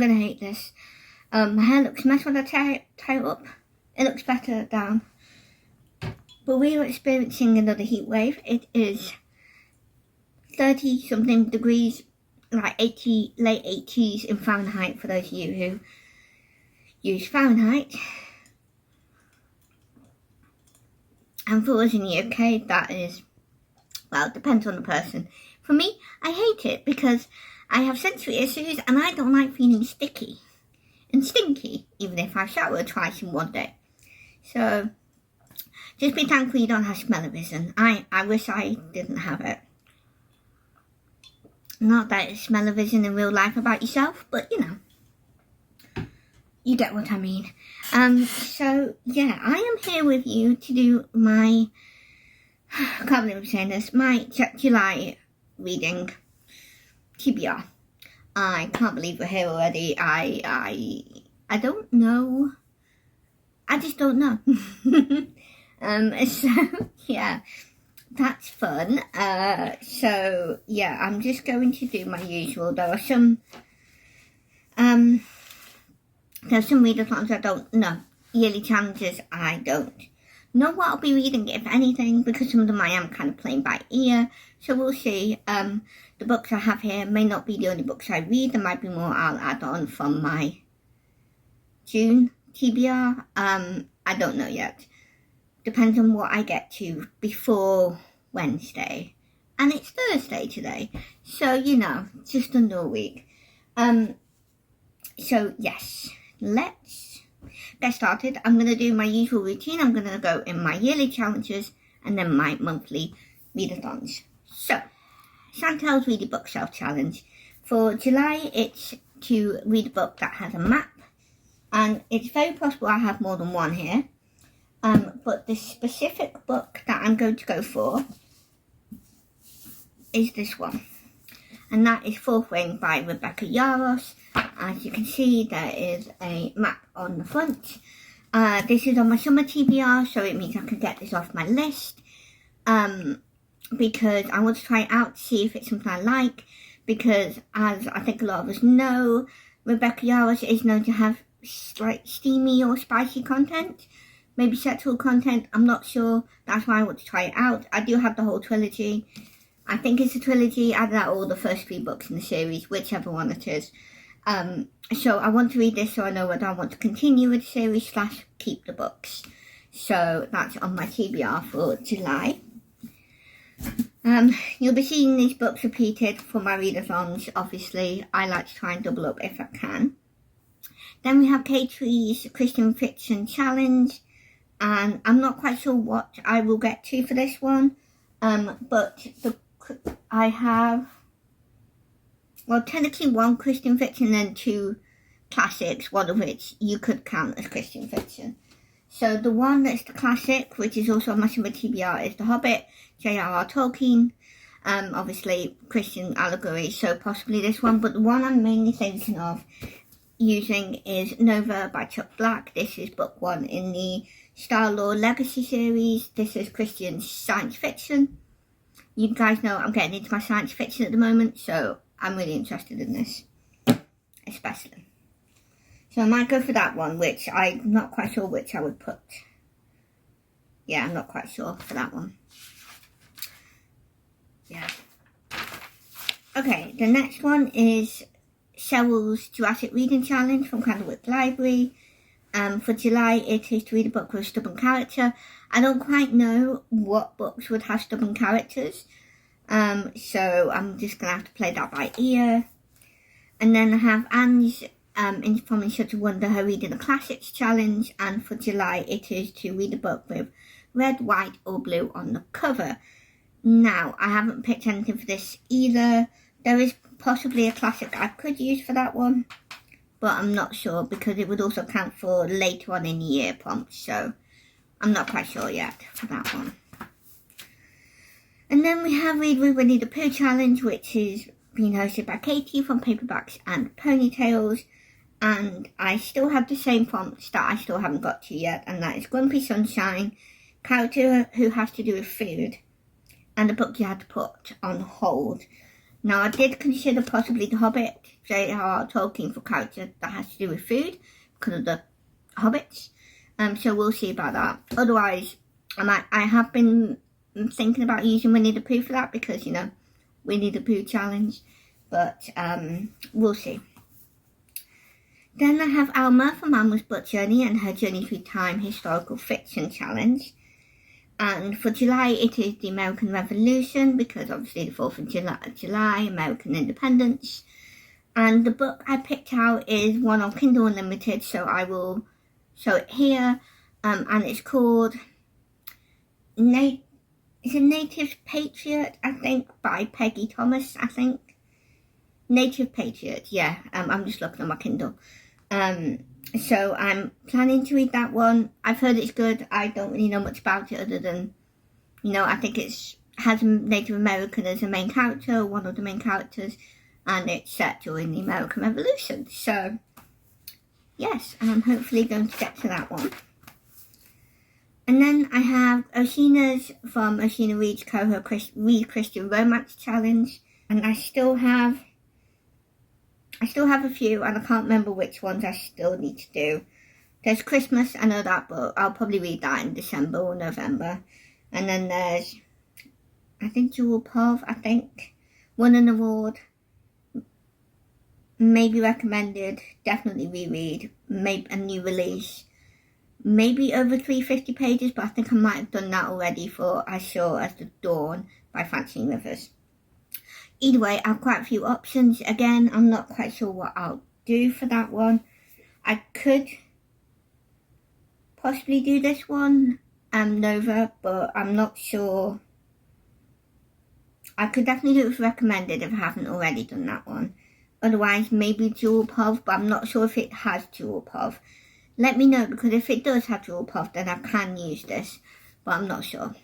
going to hate this. My hair looks messed when I tie it up. It looks better down. But we are experiencing another heat wave. It is 30 something degrees, like 80, late 80s in Fahrenheit for those of you who use Fahrenheit. And for us in the UK, that is, well, it depends on the person. For me, I hate it because I have sensory issues and I don't like feeling sticky and stinky, even if I shower twice in one day. So, just be thankful you don't have smell-o-vision. I wish I didn't have it. Not that it's smell-o-vision in real life about yourself, but you know. You get what I mean. So, yeah, I am here with you to do my, I can't believe I'm saying this, my July reading, TBR. I can't believe we're here already. I don't know. I just don't know. So, yeah, that's fun. So, yeah, I'm just going to do my usual. There are some readathons I don't know. Yearly challenges, I don't know what I'll be reading, if anything, because some of them I am kind of playing by ear. So we'll see. The books I have here may not be the only books I read. There might be more I'll add on from my June TBR. I don't know yet. Depends on what I get to before Wednesday. And it's Thursday today. So, you know, just under a week. So, yes. Let's get started. I'm going to do my usual routine. I'm going to go in my yearly challenges and then my monthly readathons. So, Chantel's Read a Bookshelf Challenge. For July, it's to read a book that has a map. And it's very possible I have more than one here. But the specific book that I'm going to go for is this one. And that is Fourth Wing by Rebecca Yarros. As you can see, there is a map on the front. This is on my summer TBR, so it means I can get this off my list. Because I want to try it out to see if it's something I like. Because, as I think a lot of us know, Rebecca Yarros is known to have like steamy or spicy content. Maybe sexual content, I'm not sure. That's why I want to try it out. I do have the whole trilogy. I think it's a trilogy, either that or the first 3 books in the series, whichever one it is. So I want to read this so I know whether I want to continue with the series / keep the books. So that's on my TBR for July. You'll be seeing these books repeated for my readathons, obviously. I like to try and double up if I can. Then we have K3's Christian Fiction Challenge. And I'm not quite sure what I will get to for this one. But I have, well, technically 1 Christian fiction and 2 classics, one of which you could count as Christian fiction. So the one that's the classic, which is also on my summer TBR, is The Hobbit, J.R.R. Tolkien. Obviously Christian allegory, so possibly this one. But the one I'm mainly thinking of using is Nova by Chuck Black. This is book 1 in the Star Lord Legacy series. This is Christian science fiction. You guys know I'm getting into my science fiction at the moment, so I'm really interested in this, especially. So I might go for that one, which I'm not quite sure which I would put. Yeah, I'm not quite sure for that one. Yeah. Okay, the next one is Cheryl's Jurassic Reading Challenge from Candlewick Library. For July, it is to read a book with a stubborn character. I don't quite know what books would have stubborn characters. So I'm just going to have to play that by ear. And then I have Anne's from In Such a Wonder, her Reading the Classics Challenge. And for July, it is to read a book with red, white or blue on the cover. Now, I haven't picked anything for this either. There is possibly a classic I could use for that one, but I'm not sure because it would also count for later on in the year prompts, so I'm not quite sure yet for that one. And then we have Read with Winnie the Pooh Challenge, which is being hosted by Katie from Paperbacks and Ponytails, and I still have the same prompts that I still haven't got to yet, and that is Grumpy Sunshine, character who has to do with food, and a book you had to put on hold. Now, I did consider possibly The Hobbit, J.R.R. Tolkien for character that has to do with food because of the hobbits. So we'll see about that. Otherwise, I have been thinking about using Winnie the Pooh for that because, you know, Winnie the Pooh challenge. But we'll see. Then I have Alma from Alma's Book Journey and her Journey Through Time historical fiction challenge. And for July, it is the American Revolution because obviously the 4th of July, American independence. And the book I picked out is one on Kindle Unlimited, so I will show it here. And it's called it's a Native Patriot, I think, by Peggy Thomas, I think. Native Patriot, yeah. I'm just looking on my Kindle. So I'm planning to read that one. I've heard it's good. I don't really know much about it other than, you know, I think has a Native American as a main character, one of the main characters, and it's set during the American Revolution. So, yes, I'm hopefully going to get to that one. And then I have Oshina's from Oshina Reads Coho Read Christian Romance Challenge. And I still have a few, and I can't remember which ones I still need to do. There's Christmas, I know that, but I'll probably read that in December or November. And then there's, I think, Jewel Pov, won an award. Maybe recommended, definitely reread, maybe a new release. Maybe over 350 pages, but I think I might have done that already for As Sure as the Dawn by Francine Rivers. Either way, I have quite a few options. Again, I'm not quite sure what I'll do for that one. I could possibly do this one, Nova, but I'm not sure. I could definitely do it for recommended if I haven't already done that one. Otherwise, maybe Jewel Pov, but I'm not sure if it has Jewel Pov. Let me know, because if it does have Jewel Pov, then I can use this, but I'm not sure.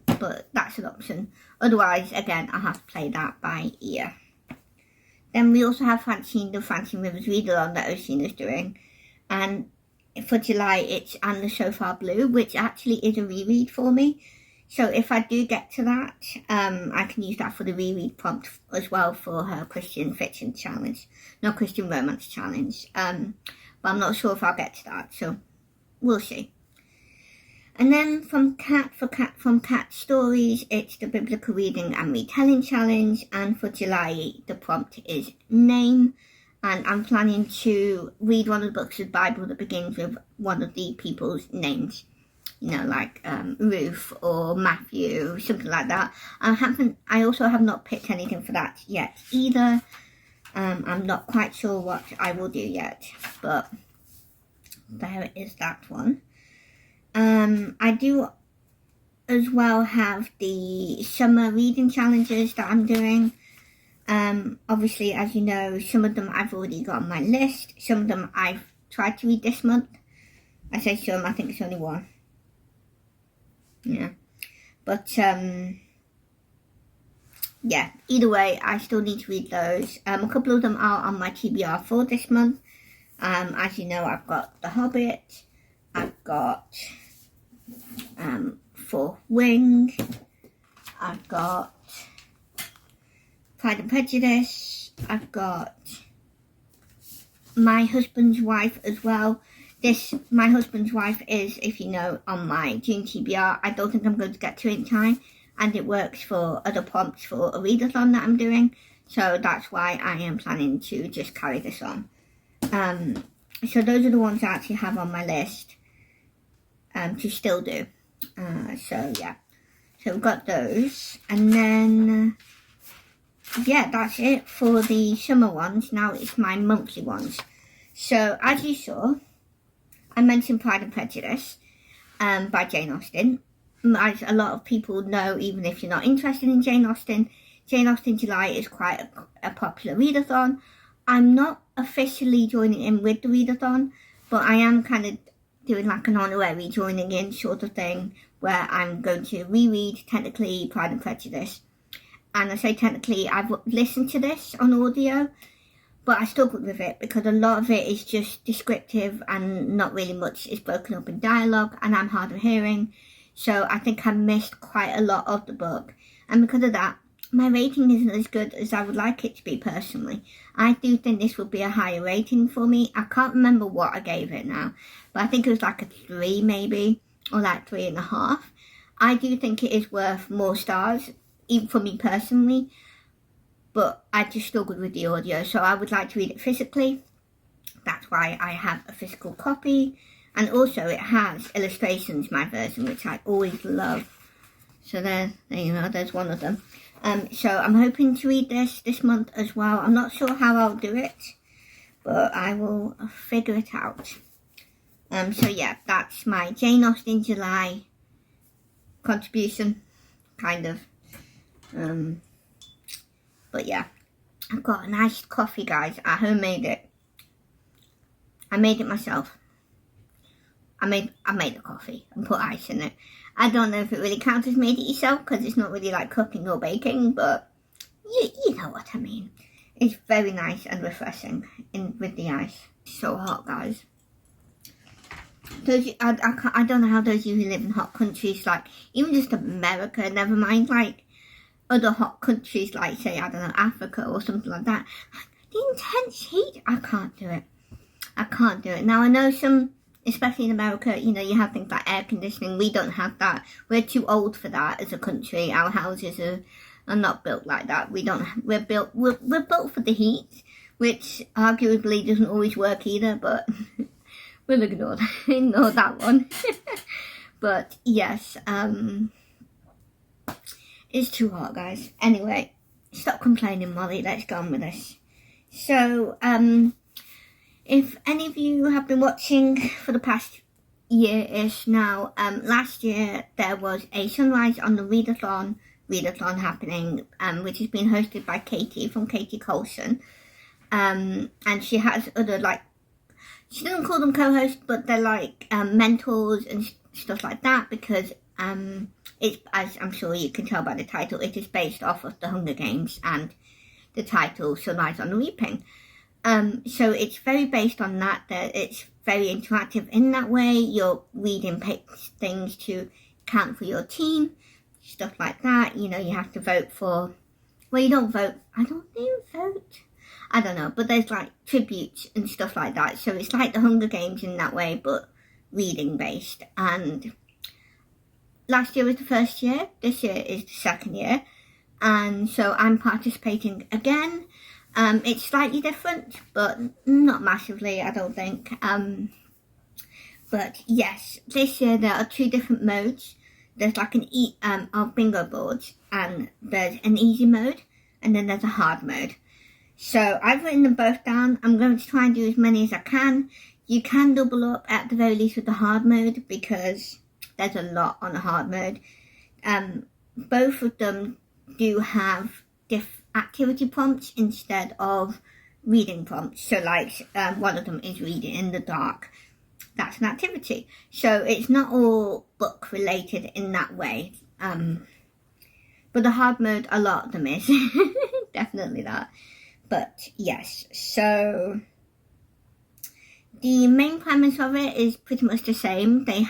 But that's an option. Otherwise, again, I'll have to play that by ear. Then we also have Francine Rivers Readathon that Oshina's doing. And for July, it's And the So Far Blue, which actually is a reread for me. So if I do get to that, I can use that for the reread prompt as well for her Christian fiction challenge. Not Christian romance challenge. But I'm not sure if I'll get to that, so we'll see. And then from Cat Stories, it's the Biblical Reading and Retelling Challenge. And for July, the prompt is Name. And I'm planning to read one of the books of the Bible that begins with one of the people's names. You know, like Ruth or Matthew, something like that. I also have not picked anything for that yet either. I'm not quite sure what I will do yet, but there is that one. I do as well have the summer reading challenges that I'm doing. Obviously, as you know, some of them I've already got on my list. Some of them I've tried to read this month. I say some, I think it's only one. Yeah. But, yeah, either way, I still need to read those. A couple of them are on my TBR for this month. As you know, I've got The Hobbit. I've got Fourth Wing. I've got Pride and Prejudice. I've got My Husband's Wife as well. My Husband's Wife is, if you know, on my June TBR. I don't think I'm going to get to it in time, and it works for other prompts for a readathon that I'm doing, so that's why I am planning to just carry this on. So those are the ones I actually have on my list to still do. So yeah, so we've got those, and then yeah, that's it for the summer ones. Now it's my monthly ones. So as you saw, I mentioned Pride and Prejudice by Jane Austen. As a lot of people know, even if you're not interested in Jane Austen July is quite a popular readathon. I'm not officially joining in with the readathon, but I am kind of doing like an honorary joining in sort of thing, where I'm going to reread technically Pride and Prejudice. And I say technically, I've listened to this on audio, but I struggled with it because a lot of it is just descriptive and not really much is broken up in dialogue, and I'm hard of hearing. So I think I missed quite a lot of the book. And because of that, my rating isn't as good as I would like it to be personally. I do think this would be a higher rating for me. I can't remember what I gave it now, but I think it was like a 3 maybe, or like 3.5. I do think it is worth more stars, even for me personally, but I just struggled with the audio, so I would like to read it physically. That's why I have a physical copy, and also it has illustrations, my version, which I always love. So there you know, there's one of them. So I'm hoping to read this month as well. I'm not sure how I'll do it, but I will figure it out. So yeah, that's my Jane Austen July contribution, kind of. But yeah, I've got a nice coffee, guys. I homemade it. I made it myself. I made the coffee and put ice in it. I don't know if it really counts as made it yourself because it's not really like cooking or baking, but you know what I mean. It's very nice and refreshing with the ice. It's so hot, guys. I don't know how those of you who live in hot countries, like even just America, never mind like other hot countries, like say, I don't know, Africa or something like that. The intense heat, I can't do it. I can't do it. Now I know some, especially in America, you know, you have things like air conditioning. We don't have that. We're too old for that as a country. Our houses are not built like that. We're built for the heat, which arguably doesn't always work either, but we'll ignore that one. But yes, it's too hot, guys. Anyway, stop complaining, Molly. Let's go on with this. So, if any of you have been watching for the past year-ish now, last year there was a Sunrise on the Readathon happening, which has been hosted by Katie from Katie Colson. And she has other, like, she doesn't call them co-hosts, but they're like mentors and stuff like that, because it's, as I'm sure you can tell by the title, it is based off of the Hunger Games and the title Sunrise on the Reaping. So it's very based on that it's very interactive in that way. You're reading things to count for your team, stuff like that. You know, you have to vote for, well, you don't vote, I don't even vote. I don't know, but there's like tributes and stuff like that. So it's like the Hunger Games in that way, but reading based. And last year was the first year, this year is the second year. And so I'm participating again. It's slightly different, but not massively, I don't think. But yes, this year there are 2 different modes. There's like of bingo boards, and there's an easy mode, and then there's a hard mode. So I've written them both down. I'm going to try and do as many as I can. You can double up at the very least with the hard mode, because there's a lot on the hard mode. Both of them do have activity prompts instead of reading prompts. So like one of them is reading in the dark. That's an activity. So it's not all book related in that way. But the hard mode, a lot of them is. Definitely that. But yes, so the main premise of it is pretty much the same. They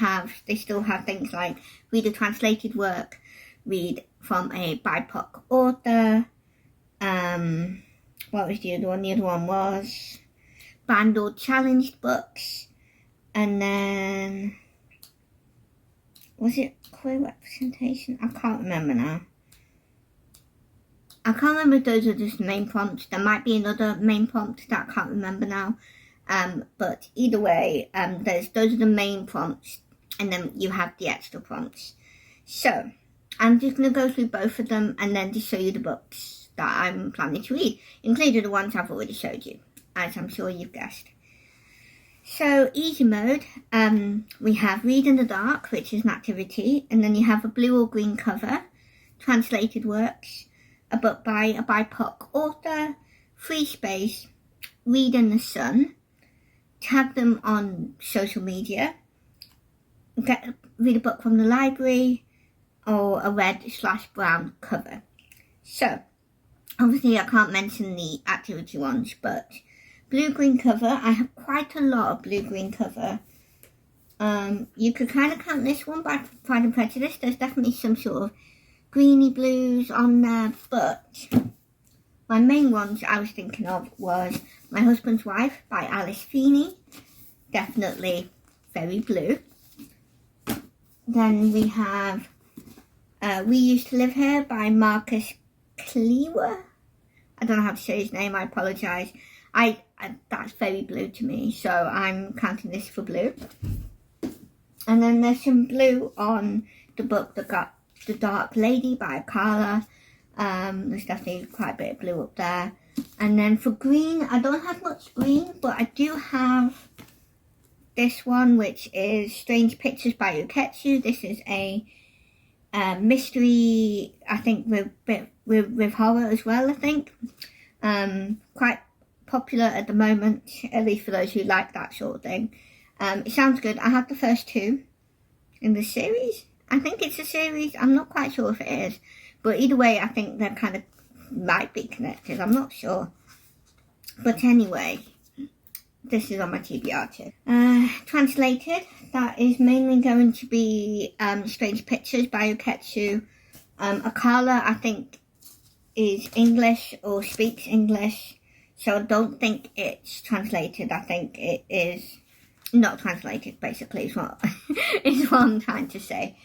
still have things like read a translated work, read from a BIPOC author. What was the other one? The other one was banned or challenged books. And then, was it queer representation? I can't remember now. I can't remember if those are just the main prompts. There might be another main prompt that I can't remember now. But either way, those are the main prompts, and then you have the extra prompts. So I'm just going to go through both of them and then just show you the books that I'm planning to read, including the ones I've already showed you, as I'm sure you've guessed. So easy mode, we have Read in the Dark, which is an activity, and then you have a blue or green cover, translated works, a book by a BIPOC author, free space, Read in the Sun, tag them on social media, read a book from the library, or a red/brown cover. So obviously I can't mention the activity ones, but blue-green cover, I have quite a lot of blue-green cover. You could kind of count this one by Pride and Prejudice. There's definitely some sort of greeny blues on there, but my main ones I was thinking of was My Husband's Wife by Alice Feeney. Definitely very blue. Then we have We Used to Live Here by Marcus Klewer. I don't know how to say his name, I apologise. That's very blue to me, so I'm counting this for blue. And then there's some blue on the book that got The Dark Lady by Carla. There's definitely quite a bit of blue up there. And then for green, I don't have much green, but I do have this one, which is Strange Pictures by Uketsu. This is a mystery, I think, with horror as well, I think. Quite popular at the moment, at least for those who like that sort of thing. It sounds good. I have the first two in the series. I think it's a series. I'm not quite sure if it is. But either way, I think they're kind of might be connected. I'm not sure. But anyway, this is on my TBR too. Translated, that is mainly going to be Strange Pictures by Uketsu. Akala, I think, is English or speaks English. So I don't think it's translated. I think it is not translated, basically, is what, is what I'm trying to say.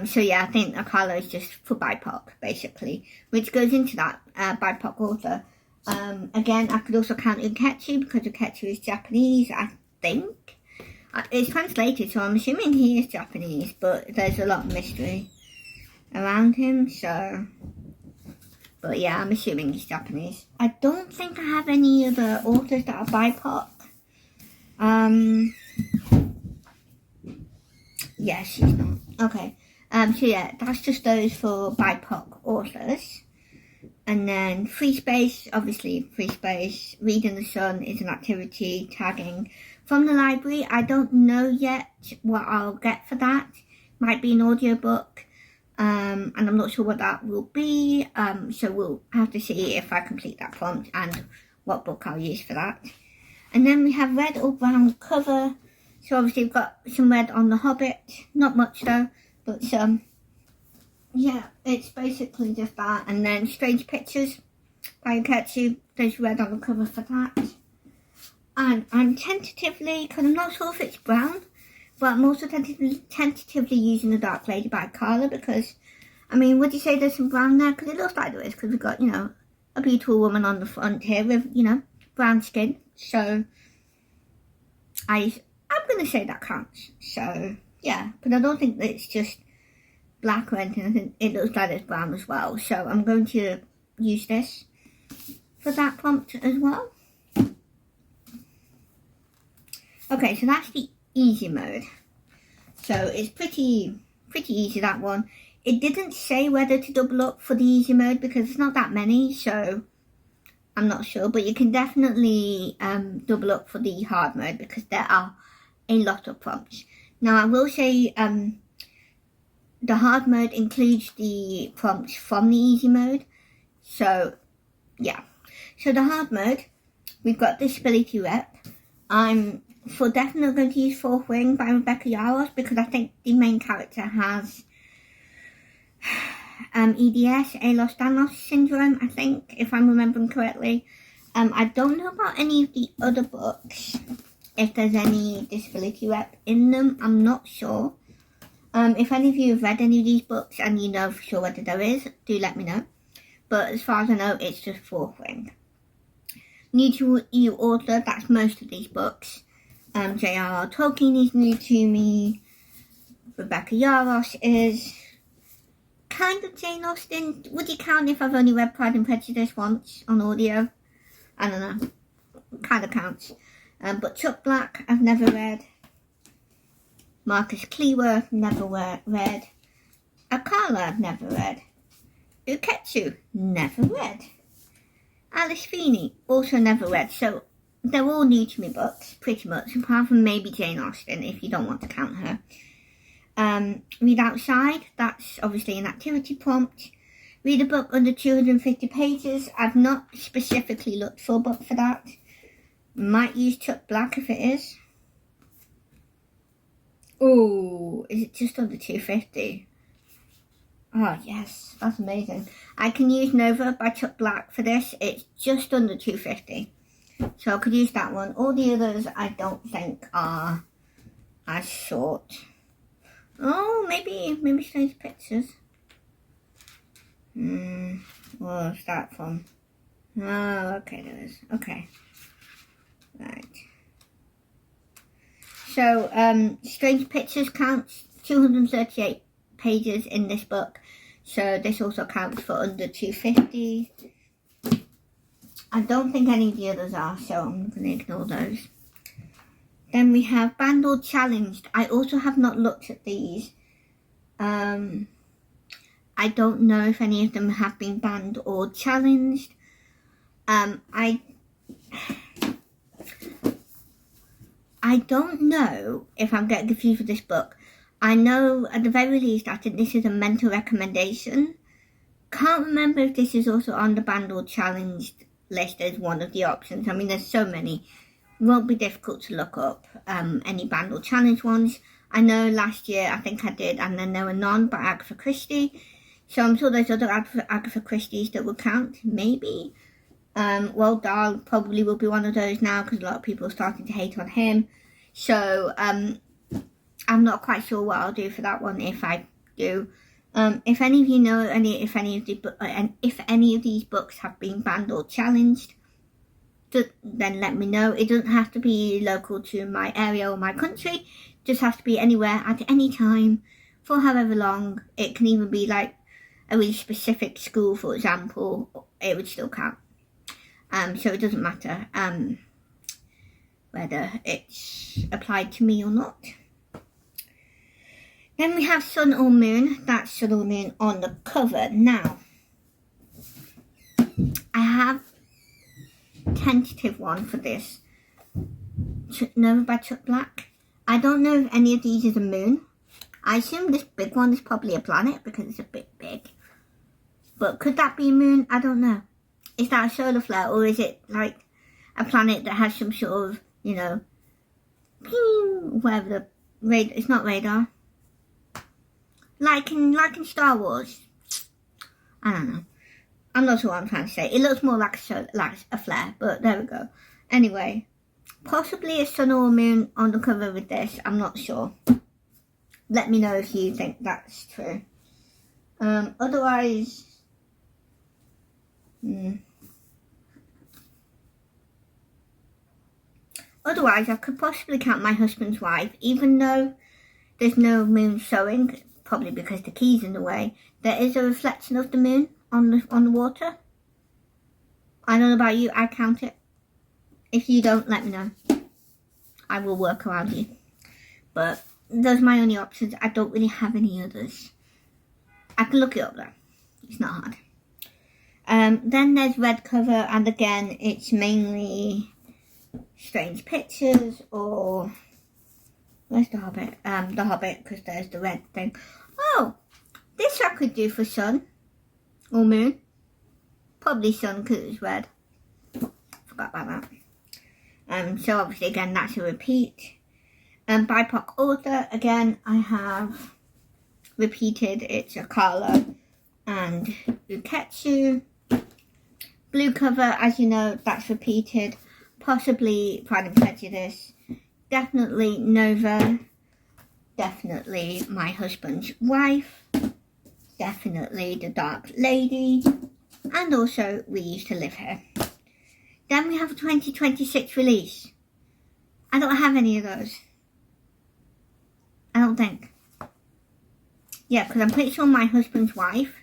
So yeah, I think Akala is just for BIPOC, basically, which goes into that BIPOC author. Again, I could also count Uketsu, because Uketsu is Japanese, I think. It's translated, so I'm assuming he is Japanese, but there's a lot of mystery around him, so... But yeah, I'm assuming he's Japanese. I don't think I have any other authors that are BIPOC. Yeah, she's not. Okay. So yeah, that's just those for BIPOC authors. And then free space, obviously free space. Reading the Sun is an activity tagging from the library. I don't know yet what I'll get for that. Might be an audiobook. And I'm not sure what that will be. So we'll have to see if I complete that prompt and what book I'll use for that. And then we have red or brown cover. So obviously we've got some red on The Hobbit. Not much though, but some. Yeah, it's basically just that. And then Strange Pictures by Uketsu. There's red on the cover for that. And I'm tentatively, because I'm not sure if it's brown, but I'm also tentatively using The Dark Lady by Carla, because, I mean, would you say there's some brown there? Because it looks like there is, because we've got, you know, a beautiful woman on the front here with, you know, brown skin. So, I'm going to say that counts. So, yeah, but I don't think that it's just black or anything. I think it looks like it's brown as well. So, I'm going to use this for that prompt as well. Okay, so that's the easy mode. So it's pretty easy, that one. It didn't say whether to double up for the easy mode because it's not that many, so I'm not sure, but you can definitely double up for the hard mode because there are a lot of prompts. Now I will say the hard mode includes the prompts from the easy mode, so yeah. So the hard mode, we've got Disability Rep. I'm for definitely going to use Fourth Wing by Rebecca Yarros because I think the main character has EDS, Ehlers-Danlos syndrome, I think, if I'm remembering correctly. I don't know about any of the other books, if there's any disability rep in them, I'm not sure. If any of you have read any of these books and you know for sure whether there is, do let me know. But as far as I know, it's just Fourth Wing. New to EU author, that's most of these books. J.R.R. Tolkien is new to me. Rebecca Yarros is kind of Jane Austen. Would you count if I've only read Pride and Prejudice once on audio? I don't know. Kind of counts. But Chuck Black, I've never read. Marcus Klewer, never read. Akala, never read. Uketsu, never read. Alice Feeney, also never read. So they're all new to me books, pretty much, apart from maybe Jane Austen, if you don't want to count her. Read Outside, that's obviously an activity prompt. Read a book under 250 pages. I've not specifically looked for a book for that. Might use Chuck Black if it is. Oh, is it just under 250? Oh, yes, that's amazing. I can use Nova by Chuck Black for this. It's just under $2.50. So I could use that one. All the others I don't think are as short. Oh, maybe Strange Pictures. What's that from? Oh, okay, there is. Okay. Right. So, Strange Pictures counts 238 pages in this book. So this also counts for under $2.50. I don't think any of the others are, so I'm going to ignore those. Then we have Banned or Challenged. I also have not looked at these. I don't know if any of them have been banned or challenged. I don't know if I'm getting confused with this book. I know at the very least I think this is a mental recommendation. Can't remember if this is also on the banned or challenged list as one of the options. I mean, there's so many. It won't be difficult to look up any banned or challenged ones. I know last year I think I did, and then there were none by Agatha Christie. So I'm sure there's other Agatha Christie's that will count, maybe. Roald Dahl probably will be one of those now because a lot of people are starting to hate on him. So I'm not quite sure what I'll do for that one if I do. If any of you know if any of these books have been banned or challenged, then let me know. It doesn't have to be local to my area or my country. It just has to be anywhere at any time for however long. It can even be like a really specific school, for example. It would still count. So it doesn't matter whether it's applied to me or not. Then we have Sun or Moon. That's Sun or Moon on the cover. Now, I have a tentative one for this. Nova by Chuck Black. I don't know if any of these is a moon. I assume this big one is probably a planet because it's a bit big. But could that be a moon? I don't know. Is that a solar flare, or is it like a planet that has some sort of, whatever it's not radar. Like in Star Wars. I don't know. I'm not sure what I'm trying to say. It looks more like a flare, but there we go. Anyway, possibly a sun or a moon on the cover with this. I'm not sure. Let me know if you think that's true. Otherwise, I could possibly count My Husband's Wife, even though there's no moon showing, probably because the key's in the way. There is a reflection of the moon on the water. I don't know about you, I count it. If you don't, let me know. I will work around you. But those are my only options. I don't really have any others. I can look it up though. It's not hard. Then there's Red Cover, and again, it's mainly Strange Pictures or... Where's The Hobbit? The Hobbit, because there's the red thing. Oh, this I could do for Sun or Moon. Probably Sun because it's red. Forgot about that. So obviously again, that's a repeat. BIPOC author, again, I have repeated. It's Akala and Uketsu. Blue Cover, as you know, that's repeated. Possibly Pride and Prejudice. Definitely Nova. Definitely My Husband's Wife. Definitely The Dark Lady. And also We Used to Live Here. Then we have a 2026 release. I don't have any of those. I don't think. Yeah, because I'm pretty sure My Husband's Wife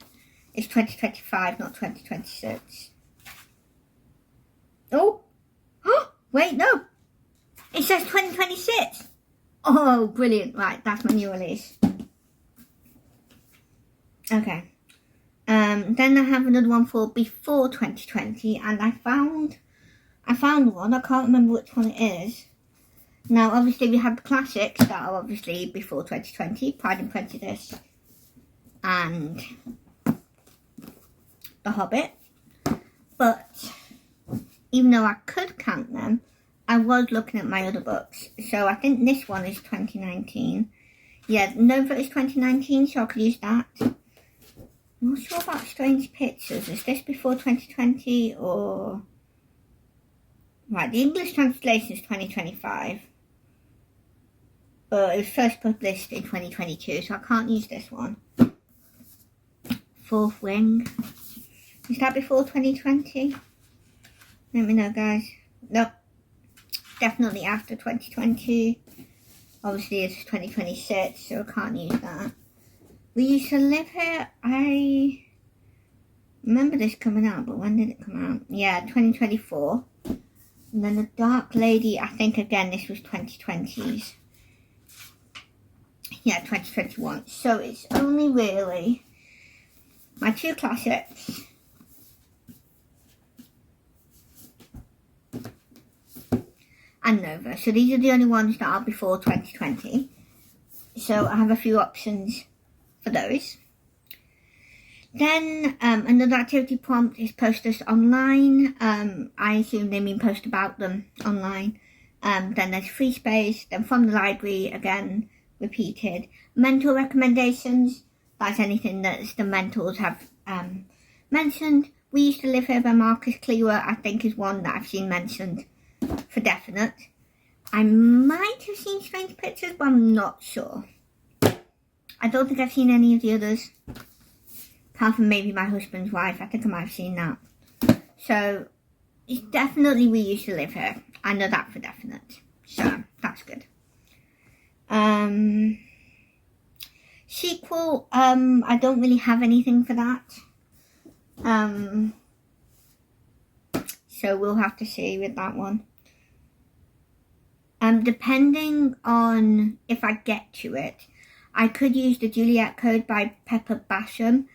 is 2025, not 2026. Oh! Wait, no! It says 2026! Oh, brilliant. Right, that's my new release. Okay. Then I have another one for before 2020, and I found one. I can't remember which one it is. Now, obviously, we have the classics that are obviously before 2020, Pride and Prejudice and The Hobbit. But even though I could count them, I was looking at my other books. So I think this one is 2019. Yeah, Nova is 2019, so I could use that. I'm not sure about Strange Pictures. Is this before 2020 or... Right, the English translation is 2025. But it was first published in 2022, so I can't use this one. Fourth Wing. Is that before 2020? Let me know, guys. Nope. Definitely after 2020. Obviously, it's 2026, so I can't use that. We Used to Live Here. I remember this coming out, but when did it come out? Yeah, 2024. And then The Dark Lady, I think, again, this was 2020s. Yeah, 2021. So it's only really my two classics. And Nova. So these are the only ones that are before 2020. So I have a few options for those. Then another activity prompt is post us online. I assume they mean post about them online. Then there's free space. Then from the library, again, repeated. Mentor recommendations. That's anything that the mentors have mentioned. We Used to Live Here by Marcus Cleaver, I think, is one that I've seen mentioned for definite. I might have seen Strange Pictures, but I'm not sure. I don't think I've seen any of the others. Apart from maybe My Husband's Wife. I think I might have seen that. So, it's definitely We Used to Live Here. I know that for definite. So, that's good. Sequel, I don't really have anything for that. So, we'll have to see with that one. Depending on if I get to it, I could use the Juliet Code by Pepper Basham.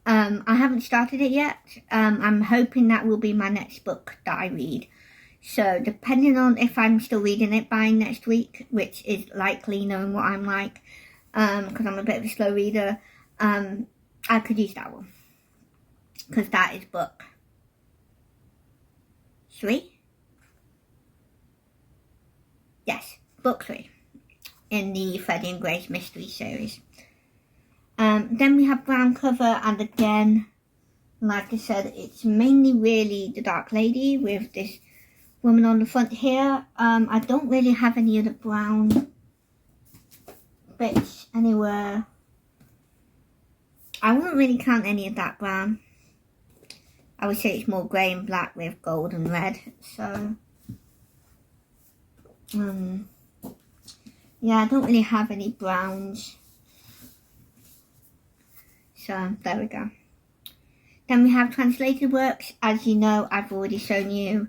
I haven't started it yet. I'm hoping that will be my next book that I read. So depending on if I'm still reading it by next week, which is likely knowing what I'm like, because I'm a bit of a slow reader, I could use that one. Because that is book 3? Yes, book 3 in the Freddie and Grace mystery series. Then we have brown cover, and again, like I said, it's mainly really The Dark Lady with this woman on the front here. I don't really have any other brown bits anywhere. I wouldn't really count any of that brown. I would say it's more grey and black with gold and red. So, yeah, I don't really have any browns. So, there we go. Then we have translated works. As you know, I've already shown you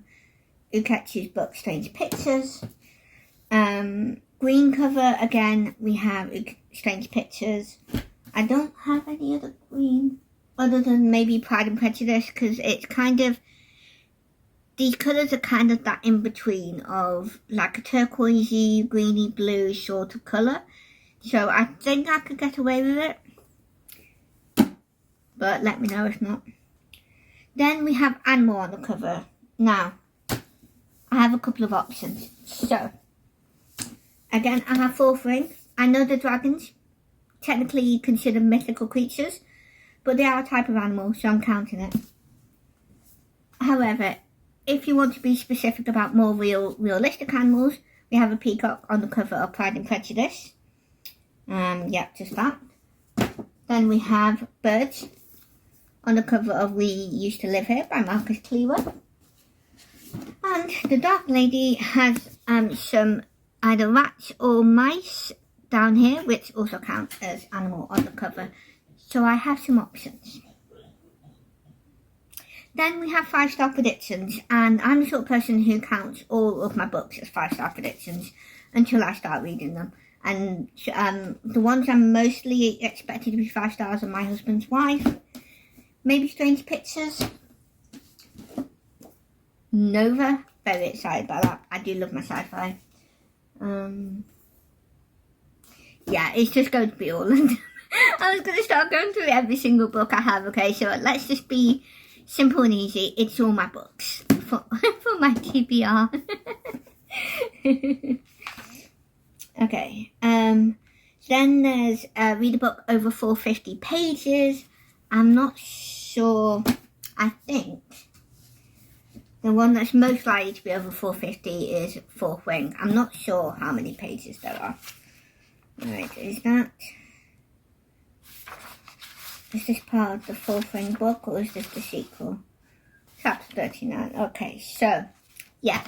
Ukechi's book, Strange Pictures. Green cover, again, we have Strange Pictures. I don't have any other green, other than maybe Pride and Prejudice, because it's kind of, these colours are kind of that in between of like a turquoisey, greeny, blue sort of colour. So I think I could get away with it. But let me know if not. Then we have Animal on the cover. Now, I have a couple of options. So, again, I have Fourth Ring. I know the dragons technically considered mythical creatures, but they are a type of animal, so I'm counting it. However, if you want to be specific about more realistic animals, we have a peacock on the cover of Pride and Prejudice. Yeah, just that. Then we have birds on the cover of We Used to Live Here by Marcus Cleaver. And the Dark Lady has some either rats or mice down here, which also count as animal on the cover. So I have some options. Then we have 5-star predictions, and I'm the sort of person who counts all of my books as 5-star predictions until I start reading them. And the ones I'm mostly expected to be 5 stars are My Husband's Wife, maybe Strange Pictures, Nova, very excited about that. I do love my sci-fi. Yeah, it's just going to be all. I was going to start going through every single book I have. Okay, so let's just be simple and easy. It's all my books for my TBR. Okay. Then there's read a book over 450 pages. I'm not sure. I think the one that's most likely to be over 450 is Fourth Wing. I'm not sure how many pages there are. Right, is this part of the Fourth Wing book, or is this the sequel? Chapter 39. Okay, so, yeah.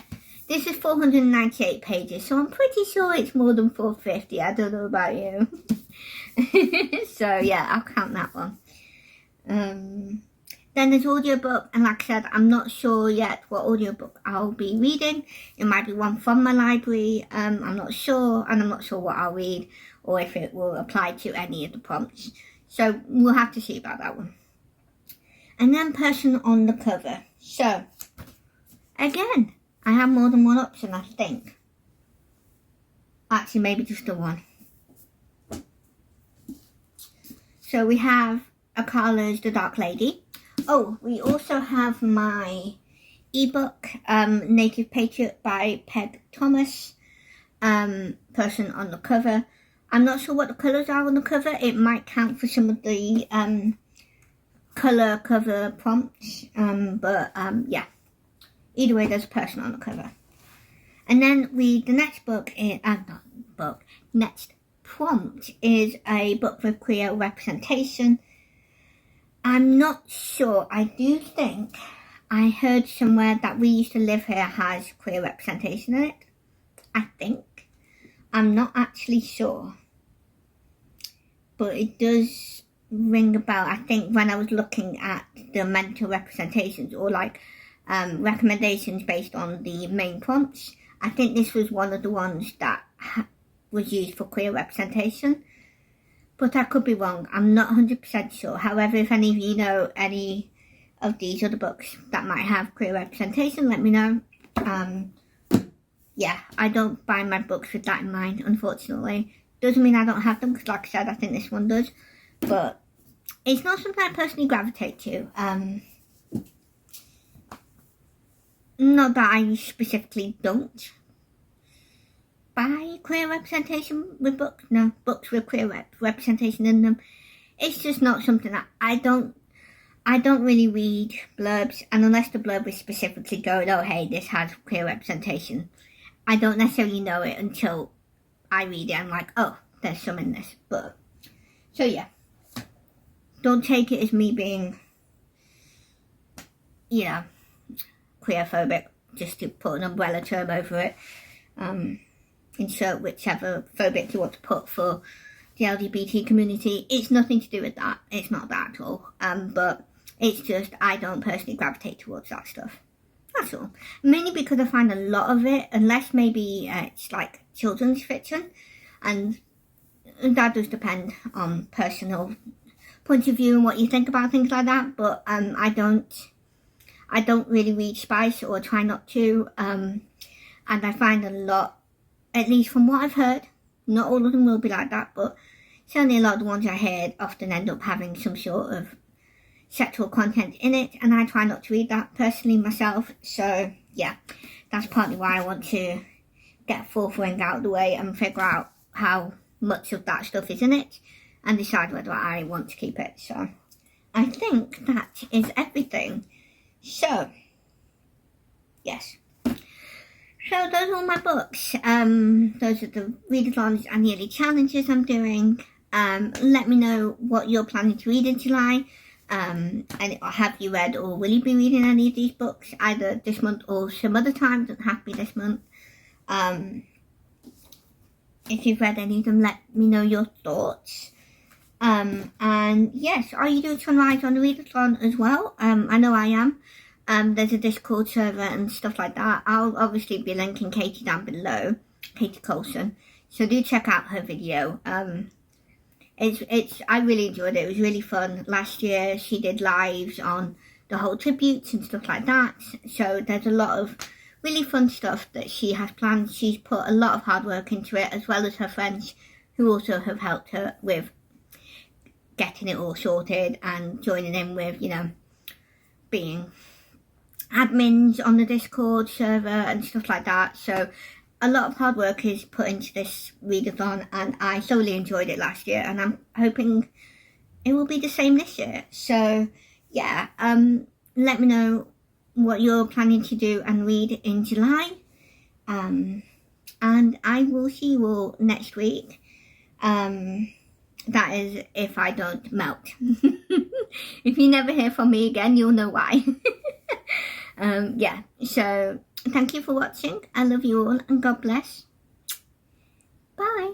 This is 498 pages, so I'm pretty sure it's more than 450. I don't know about you. So, yeah, I'll count that one. Then there's audiobook, and like I said, I'm not sure yet what audiobook I'll be reading. It might be one from my library. I'm not sure, and I'm not sure what I'll read, or if it will apply to any of the prompts. So we'll have to see about that one. And then person on the cover. So, again, I have more than one option, I think. Actually, maybe just the one. So we have Akala's The Dark Lady. Oh, we also have my ebook, Native Patriot by Peg Thomas. Person on the cover. I'm not sure what the colours are on the cover. It might count for some of the colour cover prompts. Yeah. Either way, there's a person on the cover. And then the next book is, next prompt is a book with queer representation. I'm not sure. I do think I heard somewhere that We Used to Live Here has queer representation in it. I think. I'm not actually sure. But it does ring a bell. I think when I was looking at the mental representations, or like recommendations based on the main prompts, I think this was one of the ones that was used for queer representation. But I could be wrong. I'm not 100% sure. However, if any of you know any of these other books that might have queer representation, let me know. Yeah, I don't buy my books with that in mind, unfortunately. Doesn't mean I don't have them, because like I said, I think this one does. But it's not something I personally gravitate to. Not that I specifically don't buy queer representation with books. No, books with queer representation in them. It's just not something that I don't really read blurbs, and unless the blurb is specifically going, oh hey, this has queer representation, I don't necessarily know it until I read it. I'm like, oh, there's some in this. But so yeah, don't take it as me being, you know, queerphobic, just to put an umbrella term over it. Insert whichever phobic you want to put for the LGBT community. It's nothing to do with that. It's not that at all. But it's just I don't personally gravitate towards that stuff. That's all. Mainly because I find a lot of it, unless maybe it's like children's fiction, and that does depend on personal point of view and what you think about things like that. But I don't really read spice, or try not to. And I find a lot, at least from what I've heard, not all of them will be like that, but certainly a lot of the ones I heard often end up having some sort of sexual content in it, and I try not to read that personally myself. So yeah, that's partly why I want to get Fourth Wing out of the way and figure out how much of that stuff is in it, and decide whether I want to keep it. So I think that is everything. So yes. So those are all my books. Those are the readathons and yearly challenges I'm doing. Let me know what you're planning to read in July. And have you read, or will you be reading any of these books either this month or some other time? It doesn't have to be this month. If you've read any of them, let me know your thoughts. And yes, are you doing Sunrise on the Readathon as well? I know I am. There's a Discord server and stuff like that. I'll obviously be linking Katie down below, Katie Colson. So do check out her video. I really enjoyed it. It was really fun. Last year she did lives on the whole tributes and stuff like that. So there's a lot of really fun stuff that she has planned. She's put a lot of hard work into it, as well as her friends who also have helped her with getting it all sorted and joining in with, you know, being admins on the Discord server and stuff like that. So a lot of hard work is put into this readathon, and I thoroughly enjoyed it last year, and I'm hoping it will be the same this year. So yeah, let me know what you're planning to do and read in July. And I will see you all next week. That is if I don't melt. If you never hear from me again, you'll know why. Yeah, so thank you for watching. I love you all and God bless. Bye.